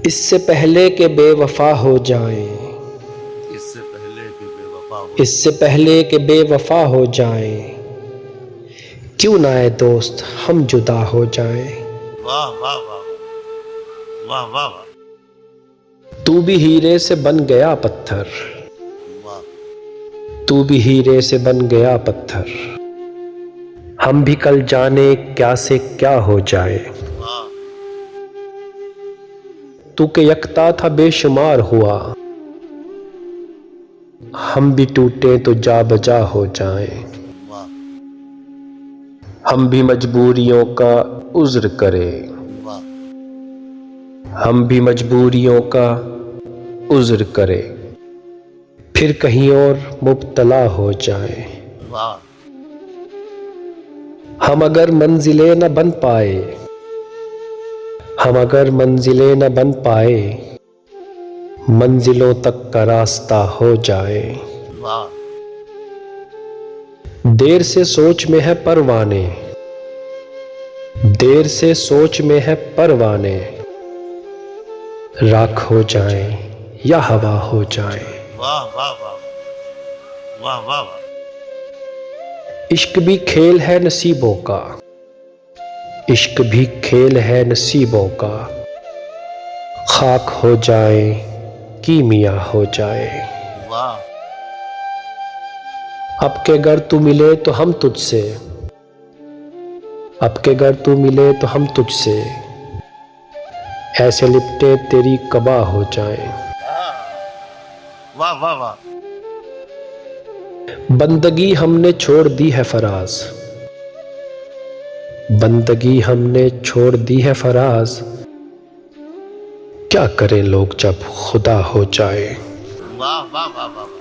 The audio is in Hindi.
इससे पहले के बेवफा हो जाएं, इससे पहले कि बेवफा हो, इससे पहले के बेवफा हो जाएं, क्यों ना ए दोस्त हम जुदा हो जाएं। वाह वाह वाह वाह वाह वाह तू भी हीरे से बन गया पत्थर, वाह तू भी हीरे से बन गया पत्थर, हम भी कल जाने क्या से क्या हो जाए। वाह तू के यकता था बेशुमार हुआ, हम भी टूटे तो जा बजा हो जाएं। वाह हम भी मजबूरियों का उज़्र करें, वाह हम भी मजबूरियों का उज़्र करें, फिर कहीं और मुब्तला हो जाएं। वाह हम अगर मंजिलें न बन पाए, हम अगर मंजिलें न बन पाए, मंजिलों तक का रास्ता हो जाए। वाह देर से सोच में है परवाने, देर से सोच में है परवाने, राख हो जाएं या हवा हो जाएं। वाह वाह वाह वाह वाह वाह इश्क भी खेल है नसीबों का, इश्क भी खेल है नसीबों का, खाक हो जाए कीमिया हो जाए। वाह अब के घर तू मिले तो हम तुझसे, अब के घर तू मिले तो हम तुझसे, ऐसे लिपटे तेरी कबा हो जाए। वाह वाह वाह बंदगी हमने छोड़ दी है फराज, बंदगी हमने छोड़ दी है फराज, क्या करें लोग जब खुदा हो जाए। वाह वाह वाह वाह